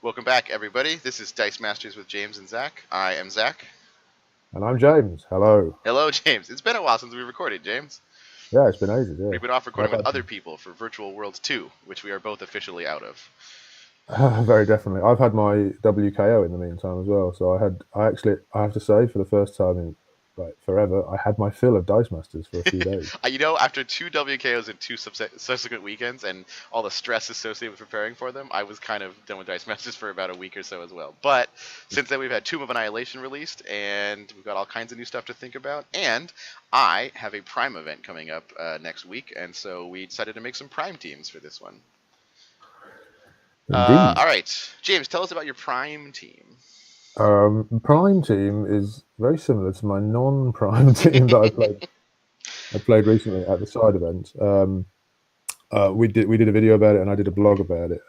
Welcome back, everybody. This is Dice Masters with James and Zach. I am Zach. And I'm James. Hello. Hello, James. It's been a while since we recorded, James. Yeah, it's been ages. We've Yeah, been off I've recording with had other people for Virtual Worlds 2, which we are both officially out of. very definitely. I've had my WKO in the meantime as well. So I have to say, for the first time in like forever, I had my fill of Dice Masters for a few days. After two WKOs and two subsequent weekends and all the stress associated with preparing for them, I was kind of done with Dice Masters for about a week or so as well. But since then, we've had Tomb of Annihilation released, and we've got all kinds of new stuff to think about. And I have a Prime event coming up next week, and so we decided to make some Prime teams for this one. Indeed. All right, James, tell us about your Prime team. Prime team is very similar to my non-Prime team that I played recently at the side event. We did a video about it, and I did a blog about it.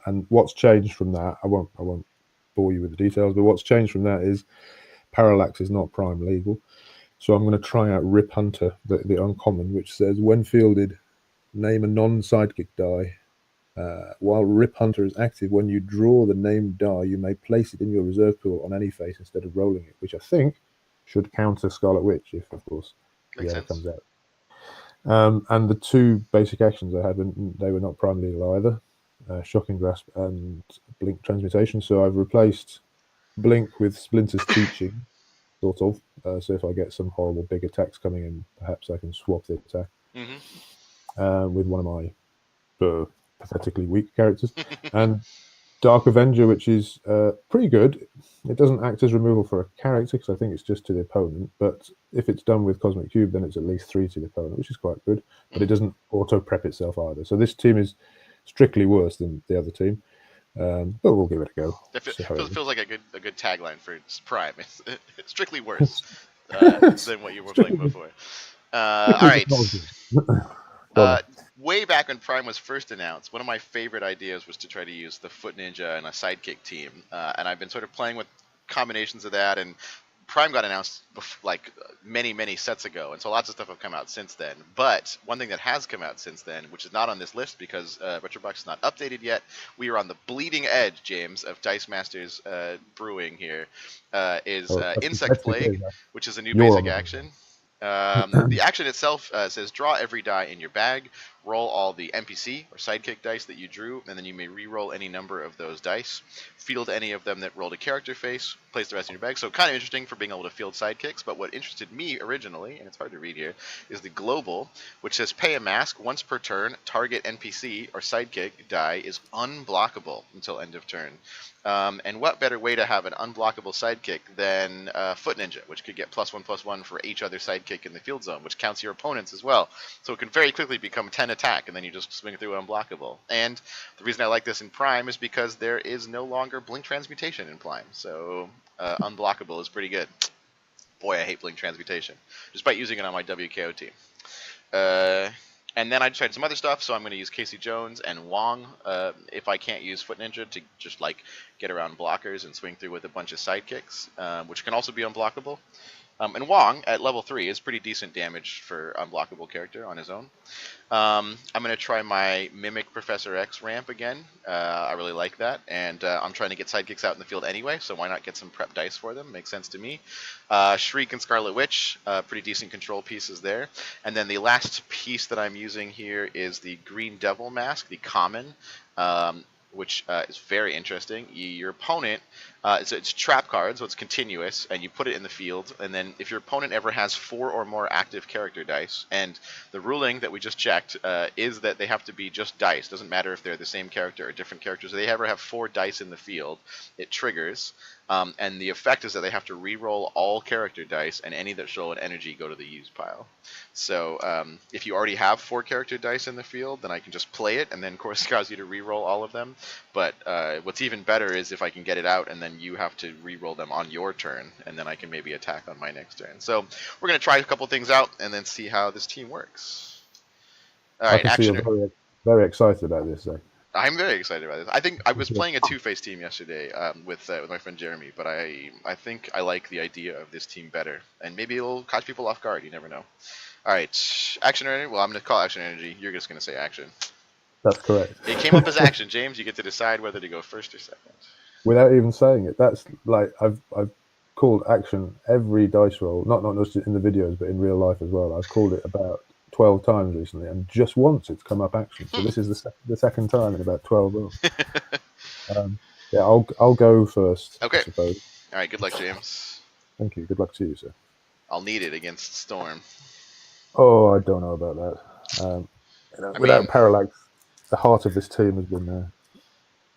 And what's changed from that? I won't bore you with the details, but what's changed from that is Parallax is not Prime legal. So I'm going to try out Rip Hunter, the uncommon, which says when fielded, name a non-sidekick die. While Rip Hunter is active, when you draw the named die, you may place it in your reserve pool on any face instead of rolling it, which I think should counter Scarlet Witch if, of course, he Makes ever sense. comes out. And the two basic actions I had, they were not Prime legal either. Shocking Grasp and Blink Transmutation. So I've replaced Blink with Splinter's Teaching, sort of. So if I get some horrible big attacks coming in, perhaps I can swap the attack Mm-hmm. with one of my pathetically weak characters. And Dark Avenger, which is pretty good. It doesn't act as removal for a character because I think it's just to the opponent. But if it's done with Cosmic Cube, then it's at least 3 to the opponent, which is quite good. But it Mm-hmm. doesn't auto prep itself either. So this team is strictly worse than the other team. But we'll give it a go. That See how it feels like a good tagline for Prime. It's strictly worse is. than what you were playing strictly, before. All strictly right. technology. Go on Uh, then. Way back when Prime was first announced, one of my favorite ideas was to try to use the Foot Ninja and a sidekick team, and I've been sort of playing with combinations of that. And Prime got announced many sets ago, and so lots of stuff have come out since then. But one thing that has come out since then, which is not on this list because Retrobox is not updated yet, we are on the bleeding edge, James, of Dice Masters brewing here. Is Oh, Insect that's Plague, okay. which is a new You're basic on action. the The action itself says draw every die in your bag, roll all the NPC or sidekick dice that you drew, and then you may re-roll any number of those dice. Field any of them that rolled a character face, place the rest in your bag. So kind of interesting for being able to field sidekicks, but what interested me originally, and it's hard to read here, is the global, which says pay a mask once per turn, target NPC or sidekick die is unblockable until end of turn. And what better way to have an unblockable sidekick than Foot Ninja, which could get +1/+1 for each other sidekick in the field zone, which counts your opponents as well. So it can very quickly become 10 attack, and then you just swing through unblockable. And the reason I like this in Prime is because there is no longer Blink Transmutation in Prime. So unblockable is pretty good. Boy, I hate Blink Transmutation, despite using it on my WKO team. Uh, and then I tried some other stuff, so I'm going to use Casey Jones and Wong if I can't use Foot Ninja to just like get around blockers and swing through with a bunch of sidekicks, which can also be unblockable. And Wong at level 3 is pretty decent damage for unblockable character on his own. I'm going to try my Mimic Professor X ramp again. I really like that, and I'm trying to get sidekicks out in the field anyway, so why not get some prep dice for them? Makes sense to me. Shriek and Scarlet Witch, pretty decent control pieces there. And then the last piece that I'm using here is the Green Devil Mask, the common. Which is very interesting. Your opponent, it's trap card, so it's continuous, and you put it in the field. And then if your opponent ever has 4 or more active character dice, and the ruling that we just checked is that they have to be just dice. Doesn't matter if they're the same character or different characters. If they ever have 4 dice in the field, it triggers. And the effect is that they have to re-roll all character dice, and any that show an energy go to the use pile. So if you already have 4 character dice in the field, then I can just play it, and then of course cause you to re-roll all of them. But what's even better is if I can get it out, and then you have to re-roll them on your turn, and then I can maybe attack on my next turn. So we're going to try a couple things out, and then see how this team works. All I right, can see you're Actioner. very excited about this, Zach. I'm very excited about this. I think I was playing a two-face team yesterday with my friend Jeremy, but I think I like the idea of this team better, and maybe it'll catch people off guard. You never know. All right, Action Energy. Well, I'm gonna call Action Energy. You're just gonna say Action. That's correct. It came up as action, James. You get to decide whether to go first or second. Without even saying it, that's like I've called action every dice roll, not just in the videos, but in real life as well. I've called it about 12 times recently, and just once it's come up action. So this is the second time in about 12 rolls. Yeah, I'll go first, Okay. I suppose. All right. Good luck, James. Thank you. Good luck to you, sir. I'll need it against Storm. Oh, I don't know about that. Without Parallax, the heart of this team has been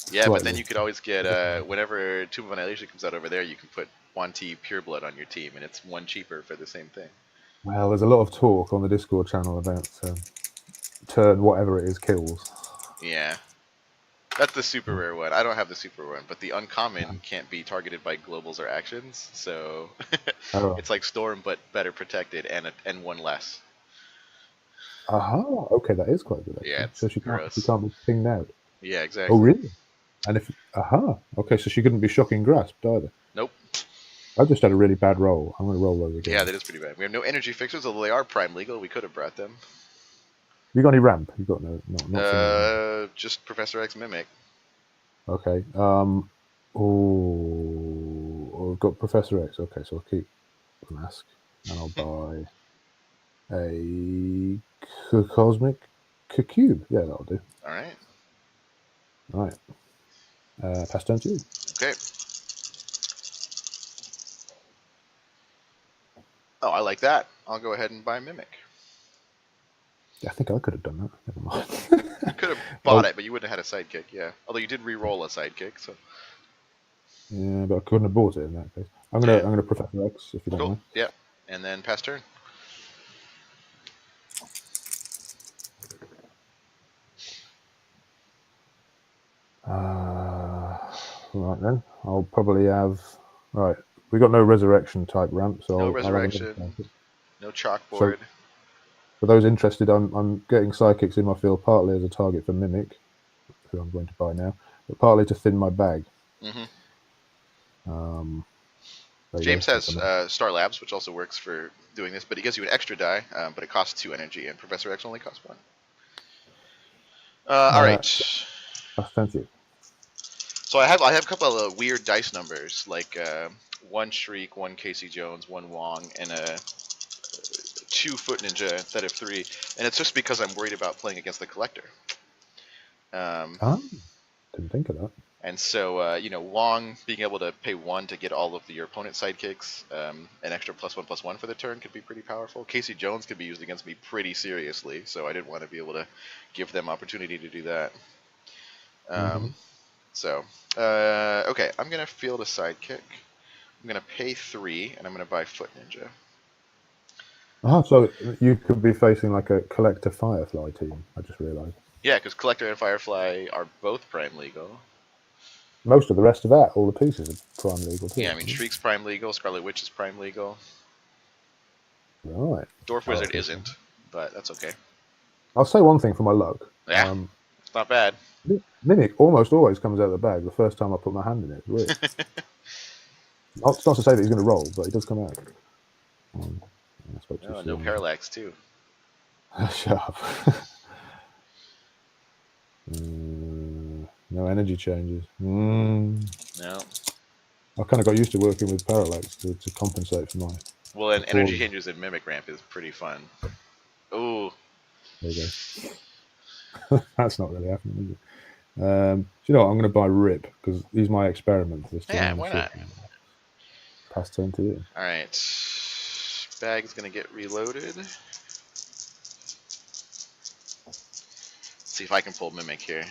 yeah, but then you could always get whenever Tomb of Annihilation comes out over there, you can put 1T Pureblood on your team, and it's one cheaper for the same thing. Well, there's a lot of talk on the Discord channel about turn whatever it is kills. Yeah. That's the super rare one. I don't have the super rare one, but the uncommon can't be targeted by globals or actions, so it's like Storm but better protected and one less. Aha, okay, that is quite good. Actually. Yeah, it's so she gross. can't be pinged out. Yeah, exactly. Oh, really? And if okay, so she couldn't be shocking grasped either. Nope. I just had a really bad roll. I'm going to roll those again. Yeah, that is pretty bad. We have no energy fixers, although they are prime legal. We could have brought them. You got any ramp? You got no. Just Professor X Mimic. Okay. Oh, I've got Professor X. Okay, so I'll keep the mask, and I'll buy a cosmic cube. Yeah, that'll do. All right. All right. Pass turn to you. Okay. Oh, I like that. I'll go ahead and buy Mimic. I think I could have done that. Never mind. You could have bought it, but you wouldn't have had a sidekick. Yeah. Although you did re-roll a sidekick, so. Yeah, but I couldn't have bought it in that case. I'm gonna Professor X if you don't mind. Yeah, and then pass turn. Right then, I'll probably have. Right, we got no resurrection type ramp, so no resurrection, no chalkboard. So, for those interested, I'm getting psychics in my field partly as a target for Mimic, who I'm going to buy now, but partly to thin my bag. James has Star Labs, which also works for doing this, but it gives you an extra die, but it costs 2 energy, and Professor X only costs 1. All right. Thank you. So I have a couple of weird dice numbers, like 1 Shriek, 1 Casey Jones, 1 Wong, and a 2 Foot Ninja instead of 3, and it's just because I'm worried about playing against the Collector. Didn't think of that. And so, Wong being able to pay 1 to get all of your opponent's sidekicks, an extra +1/+1 for the turn could be pretty powerful. Casey Jones could be used against me pretty seriously, so I didn't want to be able to give them opportunity to do that. Okay, I'm going to field a sidekick. I'm going to pay 3, and I'm going to buy Foot Ninja. So you could be facing like a Collector Firefly team, I just realised. Yeah, because Collector and Firefly are both Prime Legal. Most of the rest of that, all the pieces are Prime Legal too. Yeah, I mean, Shriek's Prime Legal, Scarlet Witch is Prime Legal. Right. Dwarf Wizard isn't, but that's okay. I'll say one thing for my luck. Yeah, it's not bad. Mimic almost always comes out of the bag the first time I put my hand in it. It's weird. It's not to say that he's going to roll, but he does come out. No Parallax too. Shut up. No energy changes. No. I kind of got used to working with Parallax to compensate for my... Well, and energy changes in Mimic Ramp is pretty fun. Ooh. There you go. That's not really happening, is it? Do you know what? I'm going to buy Rip, because he's my experiment this time. Yeah, why not? Pass turn to you. Alright. Bag is going to get reloaded. Let's see if I can pull Mimic here.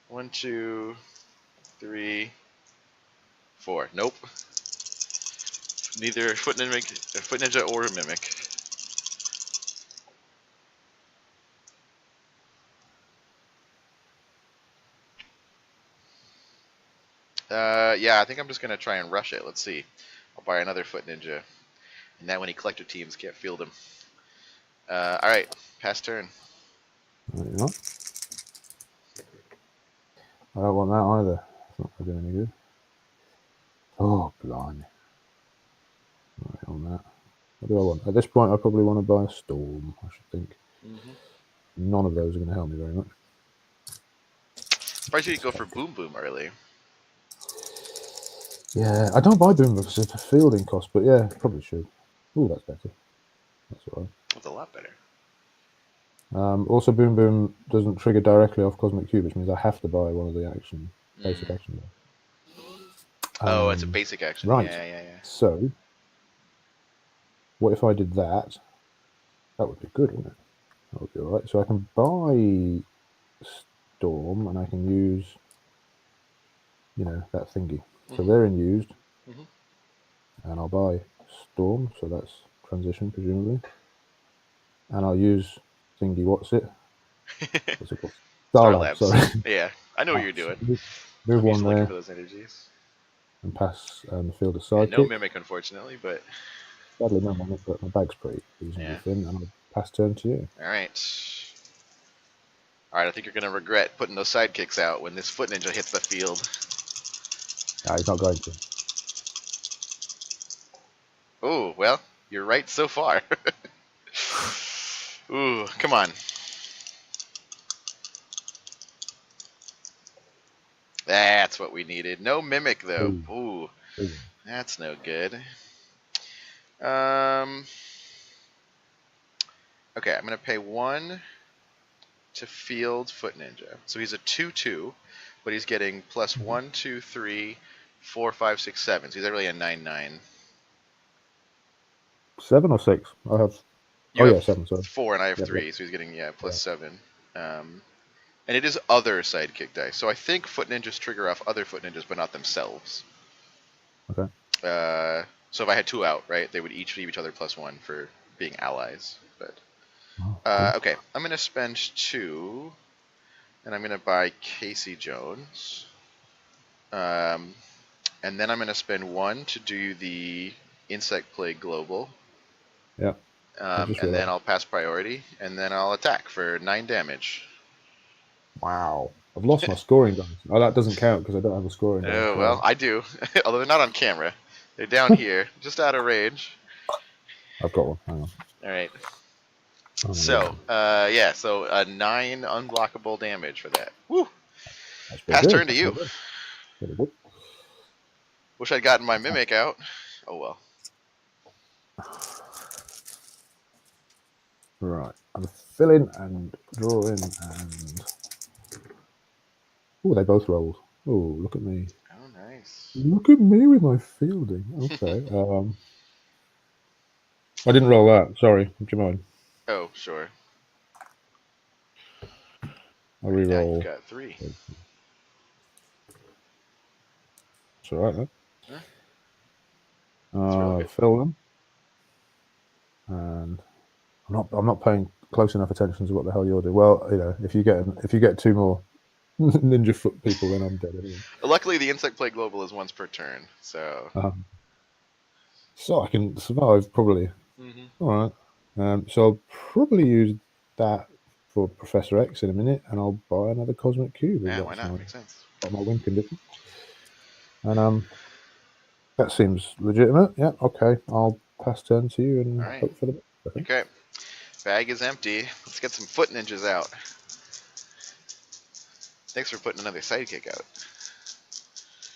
1, 2, 3, 4. Nope. Neither Foot Ninja or Mimic. Yeah, I think I'm just going to try and rush it. Let's see. I'll buy another Foot Ninja. And now any Collector teams can't field him. Alright, pass turn. There I don't want that either. It's not going to do any good. Oh, blimey. Right on that. What do I want? At this point, I probably want to buy a Storm, I should think. none of those are going to help me very much. Surprised you didn't go for Boom Boom early. Yeah, I don't buy Boom because it's a fielding cost, but yeah, probably should. Oh, that's better. That's all right. That's a lot better. Also, Boom Boom doesn't trigger directly off Cosmic Cube, which means I have to buy one of the basic action. Oh, it's a basic action. Right. Yeah. So, what if I did that? That would be good, wouldn't it? That would be all right. So I can buy Storm, and I can use, that thingy. So they're in used, and I'll buy Storm. So that's transition, presumably. And I'll use thingy. What's it called? Star Starlab. Labs. Sorry. Yeah, I know what you're doing. Move I'm one used to looking there for those energies. and pass the field of And no sidekick. Mimic, unfortunately, but... Sadly, no Mimic, but my bag's pretty reasonably thin, and I'll pass turn to you. Alright. Alright, I think you're going to regret putting those sidekicks out when this Foot Ninja hits the field. Nah, he's not going to. Ooh, well, you're right so far. Ooh, come on. That's what we needed. No Mimic, though. Ooh, that's no good. Okay, I'm going to pay 1 to field Foot Ninja. So he's a 2/2, but he's getting plus 1, 2, 3, 4, 5, 6, 7. So he's really a 9/9. 7 or 6? I have. You have 7. Sorry. 4 and I have 3, so he's getting plus 7. And it is other sidekick dice. So I think Foot Ninjas trigger off other Foot Ninjas, but not themselves. Okay. So if I had 2 out, right, they would each give each other plus 1 for being allies. But okay, I'm gonna spend 2, and I'm gonna buy Casey Jones. And then I'm gonna spend 1 to do the Insect Plague Global. Yeah. And then I'll pass priority, and then I'll attack for 9 damage. Wow. I've lost my scoring dice. Oh, that doesn't count because I don't have a scoring dice. Oh, well, I do. Although they're not on camera. They're down here, just out of range. I've got one. Hang on. Alright. So, yeah, so 9 unblockable damage for that. Woo! Pass turn to you. Wish I'd gotten my Mimic out. Oh, well. Right. I'm filling and drawing and... Oh, they both rolled. Oh, look at me. Oh, nice. Look at me with my fielding. Okay. I didn't roll that. Sorry. Do you mind? Oh, sure. I'll re-roll. Now you've got 3. It's all right, then. Really Fill them. And I'm not paying close enough attention to what the hell you're doing. Well, if you get 2 more ninja foot people, then I'm dead anyway. Luckily, the Insect Plague Global is once per turn, so... So I can survive, probably. All right. So I'll probably use that for Professor X in a minute, and I'll buy another Cosmic Cube. Yeah, why not? Makes sense. Got my win condition. And that seems legitimate. Yeah, okay. I'll pass turn to you and hope for the best. Okay. Bag is empty. Let's get some Foot Ninjas out. Thanks for putting another sidekick out.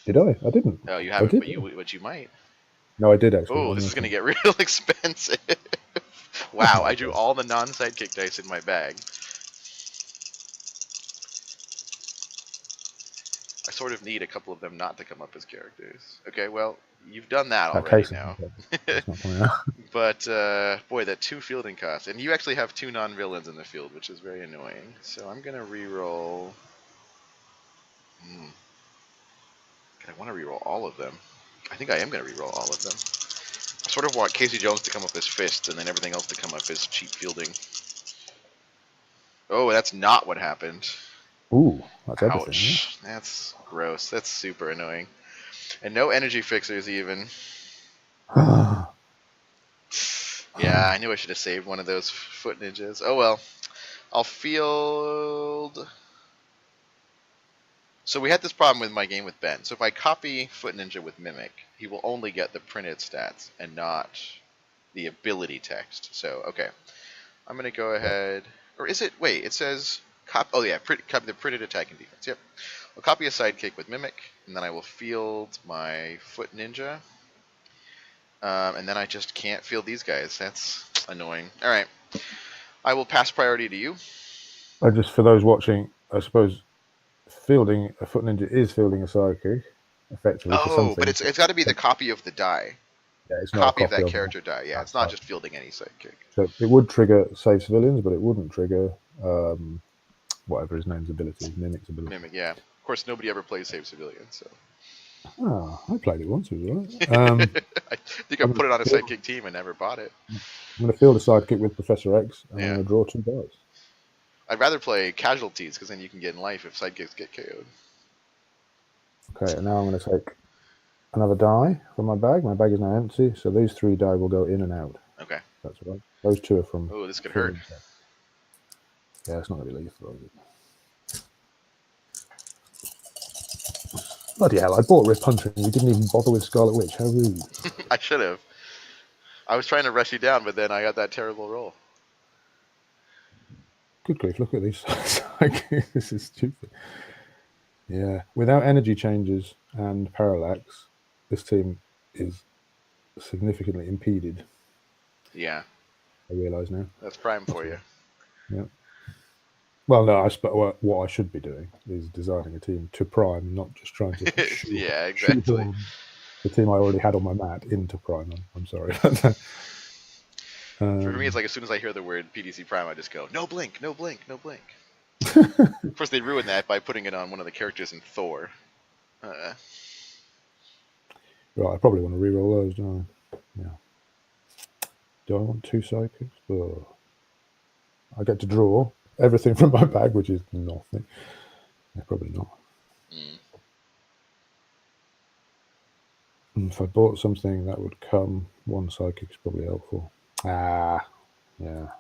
Did I? I didn't. Oh, you haven't, but you might. No, I did actually. Oh, this is going to get real expensive. Wow, I drew all the non-sidekick dice in my bag. I sort of need a couple of them not to come up as characters. Okay, well, you've done that already now. But, boy, that 2 fielding costs. And you actually have 2 non-villains in the field, which is very annoying. So I'm going to re-roll... I want to re-roll all of them. I think I am going to re-roll all of them. I sort of want Casey Jones to come up as Fist, and then everything else to come up as cheap fielding. Oh, that's not what happened. Ooh, that's Ouch. everything. Yeah? That's gross. That's super annoying. And no energy fixers even. Yeah, I knew I should have saved one of those Foot Ninjas. Oh well. I'll field... So we had this problem with my game with Ben. So if I copy Foot Ninja with Mimic, he will only get the printed stats and not the ability text. So, okay. I'm going to go ahead... Or is it? Wait, it says oh yeah, copy the printed attack and defense. Yep. I'll copy a sidekick with Mimic, and then I will field my Foot Ninja. And then I just can't field these guys. That's annoying. All right. I will pass priority to you. Just for those watching, I suppose fielding a Foot Ninja is fielding a sidekick, effectively, for Oh, but something. it's got to be the copy of the die. Yeah, it's not a Copy of copy that of character die. Yeah, it's That's not right. just fielding any sidekick. So it would trigger save civilians, but it wouldn't trigger whatever his name's ability is, Mimic's ability. Mimic, yeah. Of course, nobody ever plays Save Civilian, so. I played it once. It was all right. I think I put it on a sidekick team and never bought it. I'm going to field a sidekick with Professor X, and Yeah. I'm going to draw 2 dice. I'd rather play casualties because then you can get in life if sidekicks get KO'd. Okay, and now I'm going to take another die from my bag. My bag is now empty, so these 3 die will go in and out. Okay. That's right. Those 2 are from. Oh, this could hurt. Yeah, it's not going to be lethal, is it? Bloody hell, I bought Rip Hunter and you didn't even bother with Scarlet Witch. How rude. I should have. I was trying to rush you down, but then I got that terrible roll. Good grief, look at these. This is stupid. Yeah, without energy changes and parallax, this team is significantly impeded. Yeah. I realise now. That's Prime for you. Yeah. Well, no, what I should be doing is designing a team to Prime, not just trying to yeah, exactly. The team I already had on my mat into Prime. I'm sorry. For me, it's like as soon as I hear the word PDC Prime, I just go, no blink, no blink, no blink. Of course, they ruined that by putting it on one of the characters in Thor. Right, I probably want to reroll those, don't I? Yeah. Do I want 2 sidekicks? Oh. I get to draw everything from my bag, which is nothing. Yeah, probably not. If I bought something that would come, 1 sidekick is probably helpful. Yeah. No.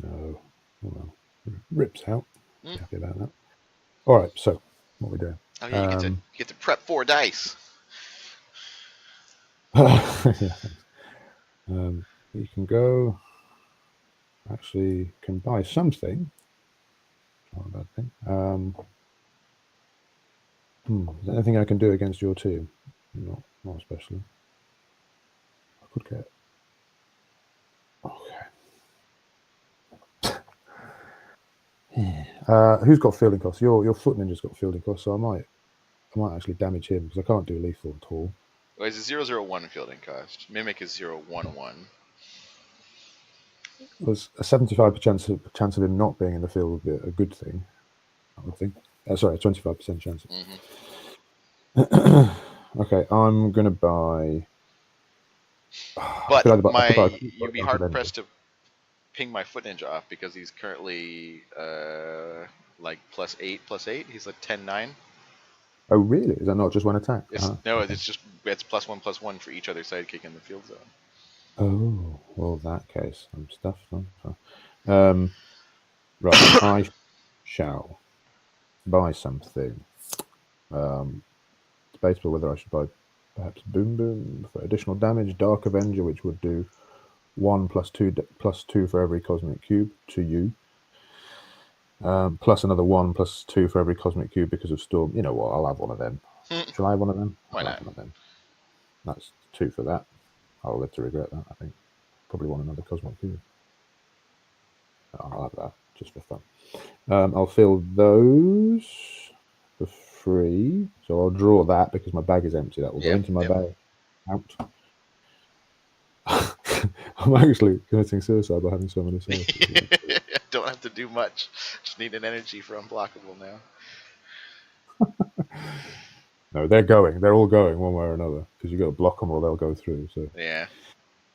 Oh, well. Rips out. Happy about that. All right, so what are we doing? Oh yeah, you get to prep 4 dice. Yeah. You can go. Actually, can buy something. Not a bad thing. Is there anything I can do against your team? Not especially. I could get. Okay. Who's got fielding costs? Your Foot Ninja's got fielding costs, so I might actually damage him because I can't do lethal at all. Well, it's a 001 fielding cost. Mimic is 011. Was a 75% chance of him not being in the field would be a good thing, I would think. Sorry, 25% chance. Okay, I'm gonna buy. But you'd be hard pressed to ping my Foot Ninja off because he's currently like +8. He's like 10-9. Oh really? Is that not just one attack? No, it's +1/+1 for each other sidekick in the field zone. Oh, well, in that case, I'm stuffed. Right, I shall buy something. Debatable whether I should buy perhaps Boom Boom for additional damage, Dark Avenger, which would do 1 +2 for every cosmic cube to you, plus another 1 +2 for every cosmic cube because of Storm. You know what? I'll have one of them. Shall I have one of them? Why not? One of them. That's 2 for that. I'll live to regret that, I think. Probably want another Cosmic Cube. I'll have that, just for fun. I'll fill those for free. So I'll draw that because my bag is empty. That will go into my bag. Out. I'm actually committing suicide by having so many cells. Don't have to do much. Just need an energy for unblockable now. No, they're going. They're all going one way or another because you've got to block them or they'll go through. So yeah.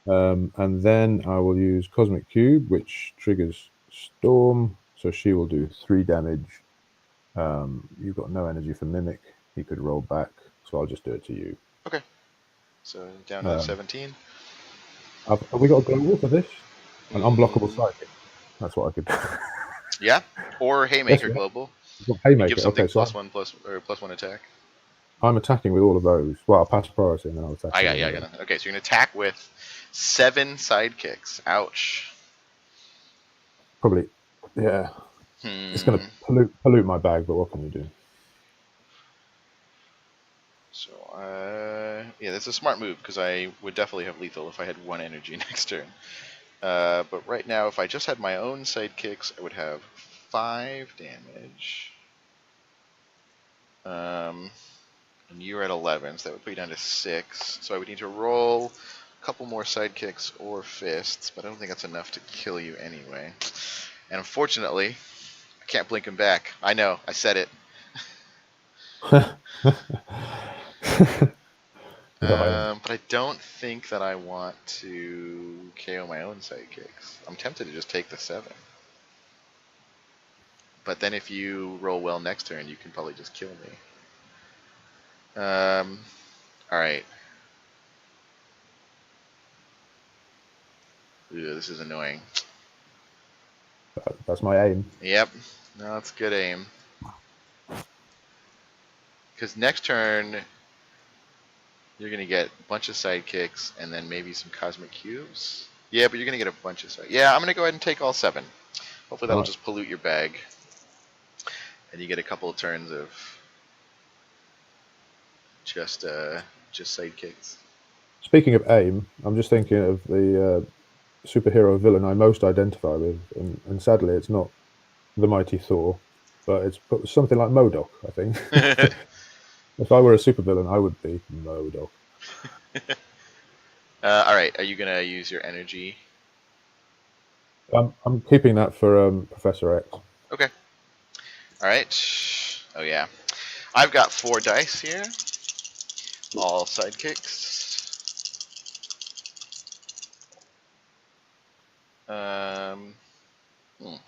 And then I will use Cosmic Cube, which triggers Storm. So she will do 3 damage. You've got no energy for Mimic. He could roll back. So I'll just do it to you. Okay. So down to 17. Have we got a global for this? An unblockable sidekick. That's what I could do. Yeah. Or Haymaker global. Haymaker. Give something okay, so +1 attack. I'm attacking with all of those. Well, I'll pass priority and then I'll attack. I got it. Okay, so you're gonna attack with 7 sidekicks. Ouch. Probably, yeah. It's going to pollute my bag, but what can you do? So, yeah, that's a smart move because I would definitely have lethal if I had 1 energy next turn. But right now, if I just had my own sidekicks, I would have 5 damage. And you're at 11, so that would put you down to 6. So I would need to roll a couple more sidekicks or fists, but I don't think that's enough to kill you anyway. And unfortunately, I can't blink him back. I know, I said it. But I don't think that I want to KO my own sidekicks. I'm tempted to just take the 7. But then if you roll well next turn, you can probably just kill me. Alright. This is annoying. That's my aim. Yep. No, that's good aim. Because next turn, you're going to get a bunch of sidekicks and then maybe some cosmic cubes. Yeah, but you're going to get a bunch of sidekicks. Yeah, I'm going to go ahead and take all 7. Hopefully that'll just pollute your bag. And you get a couple of turns of just sidekicks. Speaking of aim, I'm just thinking of the superhero villain I most identify with, and sadly it's not the mighty Thor, but it's something like MODOK, I think. If I were a supervillain, I would be MODOK. Alright, are you going to use your energy? I'm keeping that for Professor X. Okay. Alright. Oh yeah. I've got 4 dice here. All sidekicks.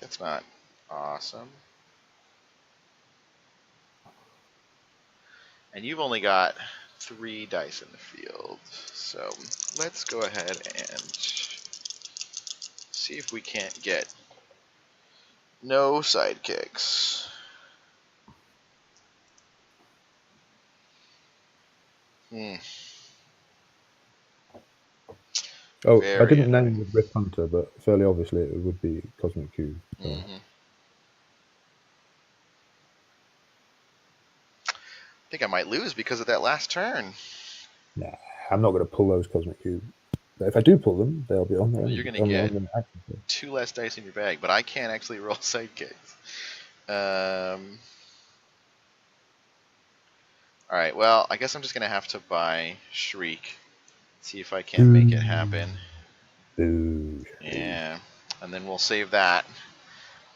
That's not awesome. And you've only got 3 dice in the field. So let's go ahead and see if we can't get no sidekicks. Oh, I didn't name the Rip Hunter, but fairly obviously it would be Cosmic Cube. So. I think I might lose because of that last turn. Nah, I'm not going to pull those Cosmic Cube. But if I do pull them, they'll be on there. You're going to get 2 less dice in your bag, but I can't actually roll sidekicks. Alright, well, I guess I'm just going to have to buy Shriek. See if I can't make it happen. Yeah, and then we'll save that.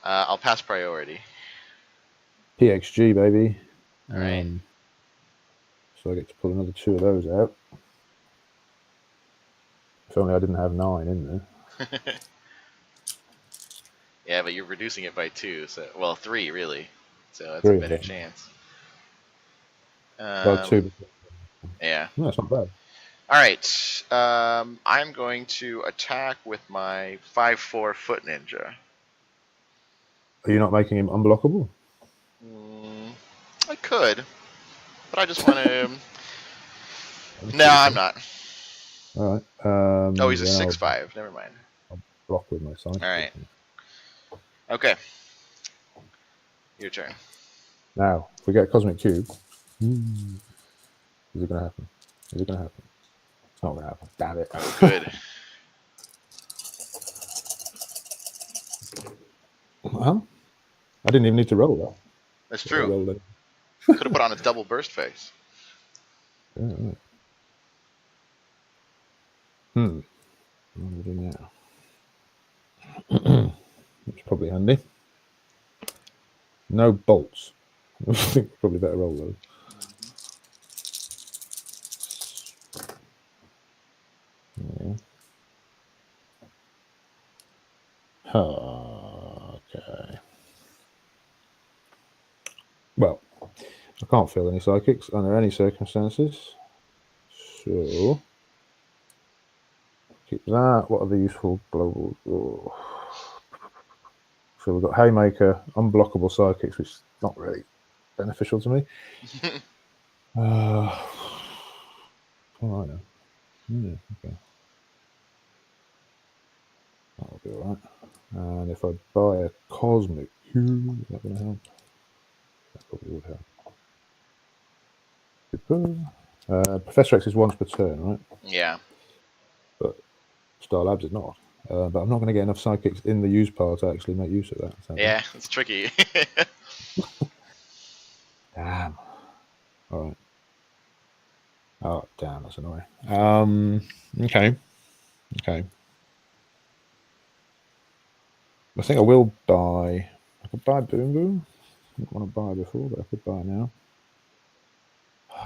I'll pass priority. PXG, baby. Alright. So I get to pull another 2 of those out. If only I didn't have 9 in there. Yeah, but you're reducing it by 2, so 3 really. So that's 3, a better chance. Well, 2. Yeah. No, that's not bad. Alright, I'm going to attack with my 5/4 foot ninja. Are you not making him unblockable? I could, but I just want to... No, I'm not. Alright. Oh, he's a 6/5. Never mind. I'll block with my side. Alright. Okay. Your turn. Now, if we get a Cosmic Cube, is it going to happen? Is it going to happen? It's not going to happen. Damn it. Oh, good. Well, I didn't even need to roll that. That's true. Could have put on a double burst face. Yeah, right. What do we do now? It's probably handy. No bolts. I think probably better roll those. Yeah. Okay. Well, I can't feel any psychics under any circumstances. So keep that. What are the useful global? Oh. So we've got Haymaker, unblockable psychics, which is not really beneficial to me. All right now. Yeah, okay. That'll be all right. And if I buy a Cosmic Cube, is that going to help? That probably would help. Professor X is once per turn, right? Yeah. But Star Labs is not. But I'm not going to get enough sidekicks in the use pile to actually make use of that. Sadly. Yeah, it's tricky. Damn. All right. Oh, damn, that's annoying. Okay. Okay. I think I will buy. I could buy Boom Boom. I didn't want to buy before, but I could buy now.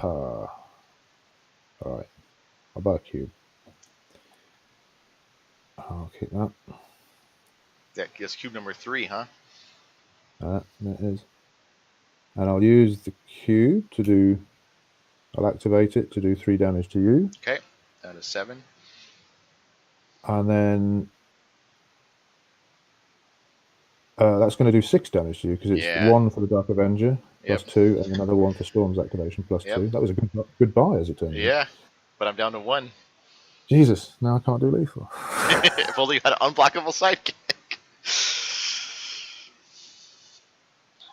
All right. I'll buy a cube. I'll keep that. That's cube number 3, huh? That is. And I'll use the cube to do. I'll activate it to do 3 damage to you. Okay, that is 7. And then that's going to do 6 damage to you because it's 1 for the Dark Avenger plus 2, and another 1 for Storm's activation plus 2. That was a good buy, as it turns out. Yeah, but I'm down to 1. Jesus, now I can't do lethal. If only you had an unblockable sidekick.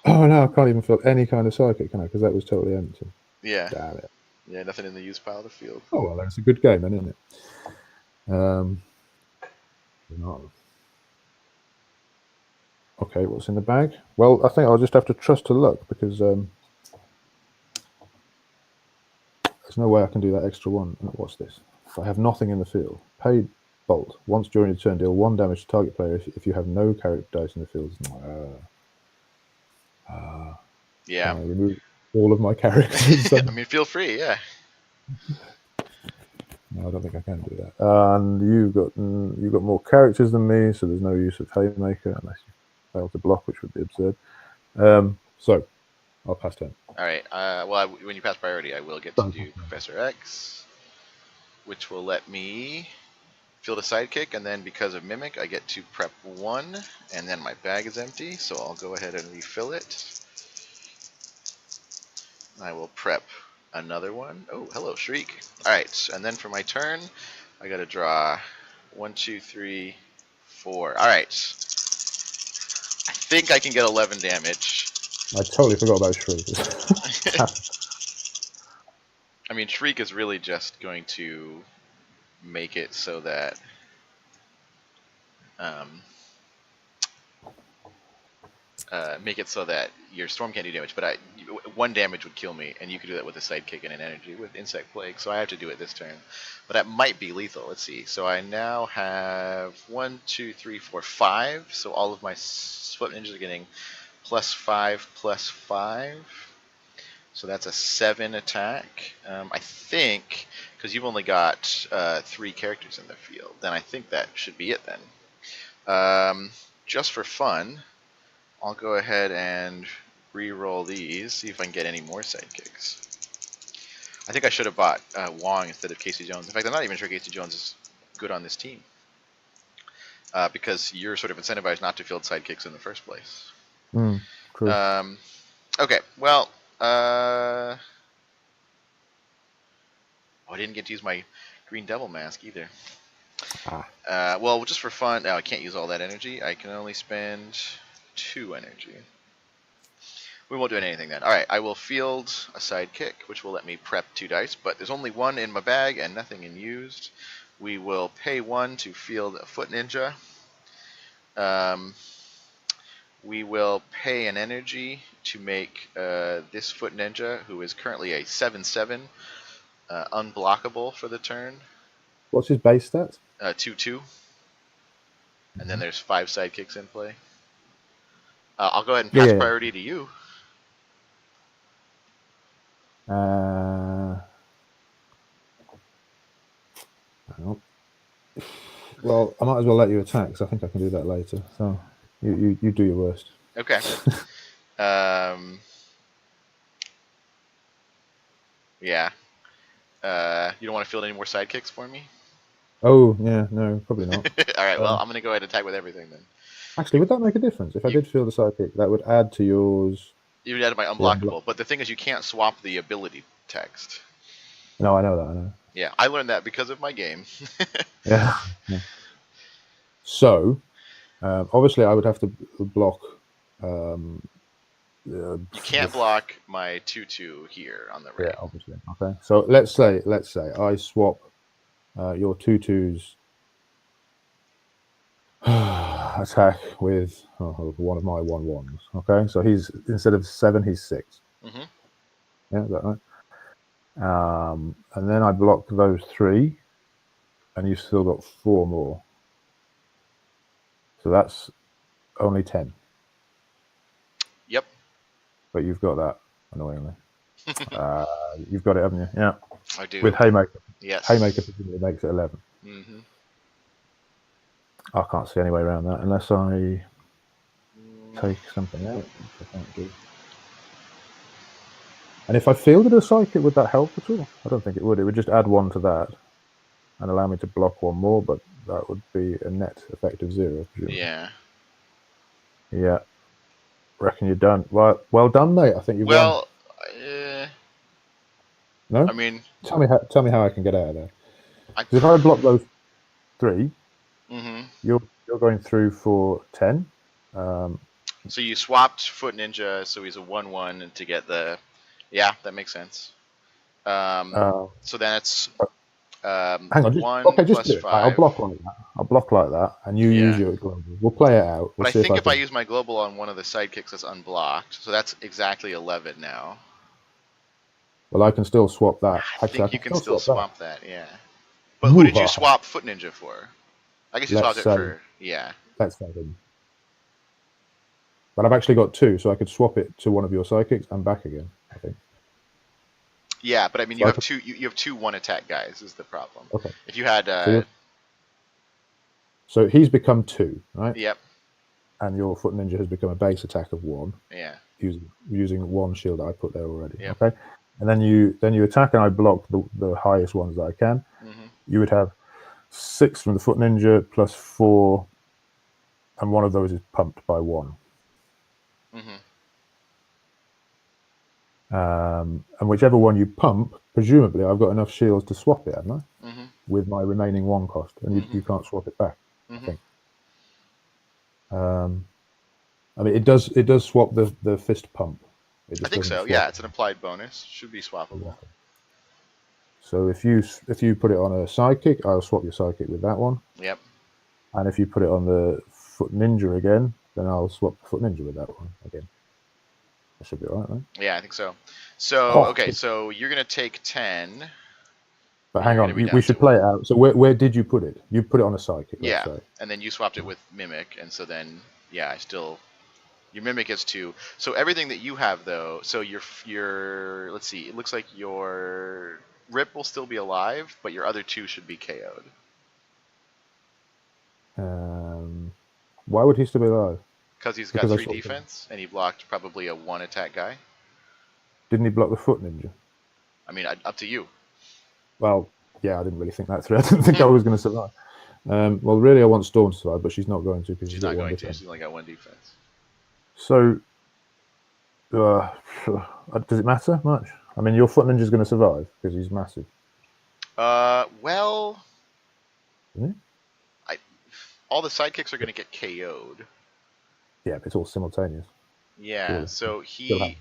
Oh no, I can't even field any kind of psychic, can I? Because that was totally empty. Yeah. Damn it. Yeah, nothing in the use pile of the field. Oh well, that's a good game then, isn't it? No. Okay, what's in the bag? Well, I think I'll just have to trust to luck because there's no way I can do that extra 1. What's this? If I have nothing in the field, paid bolt. Once during your turn, deal 1 damage to target player if you have no character dice in the field. Yeah. I remove all of my characters. I mean, feel free, yeah. No, I don't think I can do that. And you've got more characters than me, so there's no use of Haymaker unless you fail to block, which would be absurd. So I'll pass turn. All right. Well, when you pass priority, I will get to do Professor X, which will let me field a sidekick, and then because of Mimic, I get to prep 1, and then my bag is empty, so I'll go ahead and refill it. I will prep another one. Oh, hello, Shriek. All right, and then for my turn, I got to draw 1, 2, 3, 4. All right. I think I can get 11 damage. I totally forgot about Shriek. I mean, Shriek is really just going to make it so that your Storm can't do damage, but 1 damage would kill me, and you could do that with a sidekick and an energy with Insect Plague, so I have to do it this turn. But that might be lethal. Let's see. So I now have 1, 2, 3, 4, 5, so all of my Foot Ninjas are getting +5/+5. So that's a 7 attack. I think, because you've only got 3 characters in the field, then I think that should be it then. Just for fun, I'll go ahead and re-roll these, see if I can get any more sidekicks. I think I should have bought Wong instead of Casey Jones. In fact, I'm not even sure Casey Jones is good on this team. Because you're sort of incentivized not to field sidekicks in the first place. True. Okay, well, I didn't get to use my Green Devil Mask either. Well, just for fun, I can't use all that energy. I can only spend 2 energy. We won't do anything then. Alright, I will field a sidekick, which will let me prep 2 dice, but there's only 1 in my bag and nothing in used. We will pay 1 to field a Foot Ninja. We will pay an energy to make this Foot Ninja, who is currently a 7/7, unblockable for the turn. What's his base stats? 2/2. And then there's 5 sidekicks in play. I'll go ahead and pass priority to you. Well, I might as well let you attack, because I think I can do that later. So you do your worst. Okay. Yeah. You don't want to field any more sidekicks for me? Oh, yeah, no, probably not. Alright, well, I'm going to go ahead and attack with everything then. Actually, would that make a difference? If I did field a sidekick, that would add to yours... You would add my unblockable, but the thing is you can't swap the ability text. No, I know that. I know. Yeah, I learned that because of my game. Yeah. So, obviously, I would have to block. You can't block my 2/2 here on the Yeah, ring. obviously. Okay. So let's say I swap your 2/2s attack with one of my 1/1s. Okay, so he's instead of 7, he's 6. Mm-hmm. Yeah, is that right? And then I block those 3, and you've still got 4 more. So that's only 10. Yep. But you've got that, annoyingly. You've got it, haven't you? Yeah. I do. With Haymaker. Yes. Haymaker presumably makes it 11. Mm-hmm. I can't see any way around that unless I take something out, which I can't do. And if I fielded a psychic, would that help at all? I don't think it would. It would just add 1 to that and allow me to block 1 more, but that would be a net effect of 0. Presumably. Yeah. Yeah. Reckon you're done. Well done, mate. I think you've won. No? I mean, Tell me how I can get out of there. I. Because if I block those 3, Mm-hmm. you're going through for 10. So you swapped Foot Ninja, so he's a 1/1 to get the. Yeah, that makes sense. So then it's hang on, one just plus do it. I'll 5. block like that. I'll block like that, and you use your global. We'll play it out. We'll But I see think if I can... use my global on one of the sidekicks that's unblocked, so that's exactly 11 now. Well, I can still swap that. I think you can still swap that, yeah. But who did you swap Foot Ninja for? I guess you swapped it for, yeah. Let's say him. But I've actually got 2, so I could swap it to one of your psychics and back again, I think. Yeah, but I mean, you have two. You have 2 1-attack guys. Is the problem? Okay. If you had. So he's become 2, right? Yep. And your Foot Ninja has become a base attack of 1. Yeah. Using 1 shield that I put there already. Yep. Okay. And then you attack, and I block the highest ones that I can. Mm-hmm. You would have 6 from the Foot Ninja plus 4, and one of those is pumped by 1. Mm-hmm. And whichever one you pump, presumably I've got enough shields to swap it, haven't I? Mm-hmm. With my remaining 1 cost, and you can't swap it back. Mm-hmm. I think. I mean, it does swap the fist pump. I think so. Yeah, it's an applied bonus. Should be swappable. So if you put it on a sidekick, I'll swap your sidekick with that one. Yep. And if you put it on the Foot Ninja again, then I'll swap the Foot Ninja with that one again. That should be all right? Yeah, I think so. So okay, so you're gonna take 10. But hang on, we should play it out. So where did you put it? You put it on a sidekick. Yeah, and then you swapped it with Mimic, and so then your Mimic is 2. So everything that you have though, so your let's see, it looks like your Rip will still be alive, but your other 2 should be KO'd. Why would he still be alive? Because he's got 3 defense, and he blocked probably a 1-attack guy. Didn't he block the Foot Ninja? I mean, up to you. Well, yeah, I didn't really think that through. I didn't think I was going to survive. Well, really, I want Storm to survive, but she's not going to because she's not going to. She's only got 1 defense. So, does it matter much? I mean, your Foot Ninja's going to survive because he's massive. Well, isn't he? All the sidekicks are going to get KO'd. Yeah, but it's all simultaneous. Yeah, so he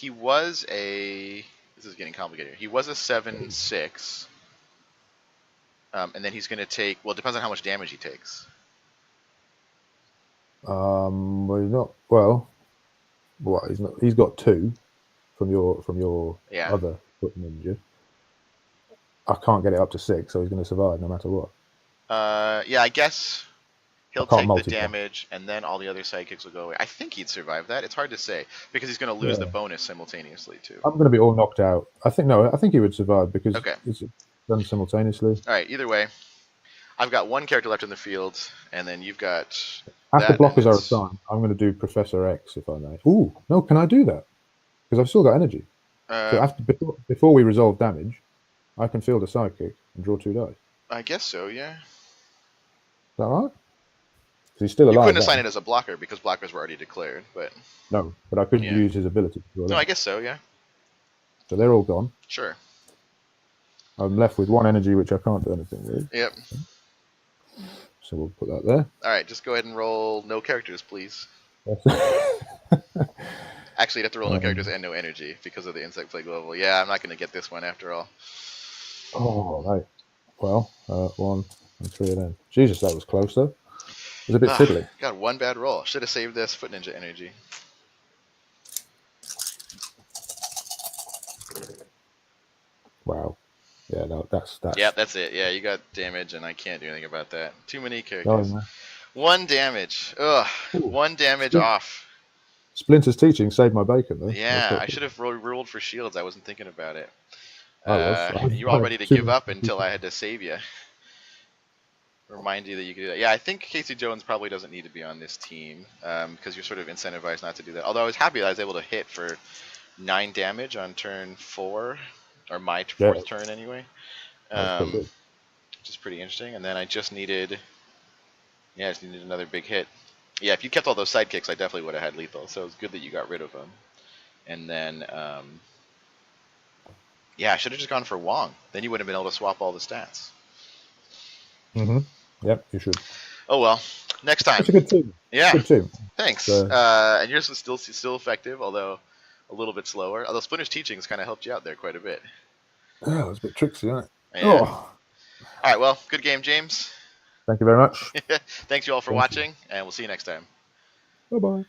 was a. This is getting complicated. He was a 7/6, and then he's going to take. Well, it depends on how much damage he takes. Well, he's not. Well, what? He's not. He's got 2 from your other Foot Ninja. I can't get it up to 6, so he's going to survive no matter what. Yeah, I guess he'll take the damage, and then all the other sidekicks will go away. I think he'd survive that. It's hard to say because he's going to lose the bonus simultaneously too. I'm going to be all knocked out. I think he would survive because it's done simultaneously. All right. Either way, I've got 1 character left in the field, and then you've got. After blockers are assigned, I'm going to do Professor X if I may. Ooh, no, can I do that? Because I've still got energy. So before we resolve damage, I can field a sidekick and draw 2 dice. I guess so. Yeah. Is that right? He's still alive. You couldn't assign it as a blocker because blockers were already declared, but no, but I could use his ability. No, I guess so. Yeah. So they're all gone. Sure. I'm left with 1 energy, which I can't do anything with. Yep. So we'll put that there. All right, just go ahead and roll no characters, please. Actually, you'd have to roll no characters and no energy because of the insect plague level. Yeah, I'm not going to get this one after all. Oh, right. Well, 1 and 3 of them. Jesus, that was close though. It was a bit fiddly. Got one bad roll. Should have saved this foot ninja energy. Wow. Yeah, no, that's. Yeah, that's it. Yeah, you got damage, and I can't do anything about that. Too many characters. Oh, 1 damage. Ugh. Ooh. 1 damage off. Splinter's teaching saved my bacon though. Yeah, I should have rolled for shields. I wasn't thinking about it. I was. You were all ready to give up until I had to save you. Remind you that you could do that. Yeah, I think Casey Jones probably doesn't need to be on this team because you're sort of incentivized not to do that. Although I was happy that I was able to hit for 9 damage on turn 4, or my 4th turn anyway, which is pretty interesting. And then I just needed, another big hit. Yeah, if you kept all those sidekicks, I definitely would have had lethal. So it's good that you got rid of them. And then, I should have just gone for Wong. Then you would have been able to swap all the stats. Mm-hmm. Yep, you should. Oh well, next time. It's a good team. Yeah. Good team. Thanks. And yours was still effective, although a little bit slower. Although Splinter's teachings kind of helped you out there quite a bit. Yeah, it was a bit tricksy, wasn't it? Yeah. All right. Well, good game, James. Thank you very much. Thanks you all for watching, and we'll see you next time. Bye-bye.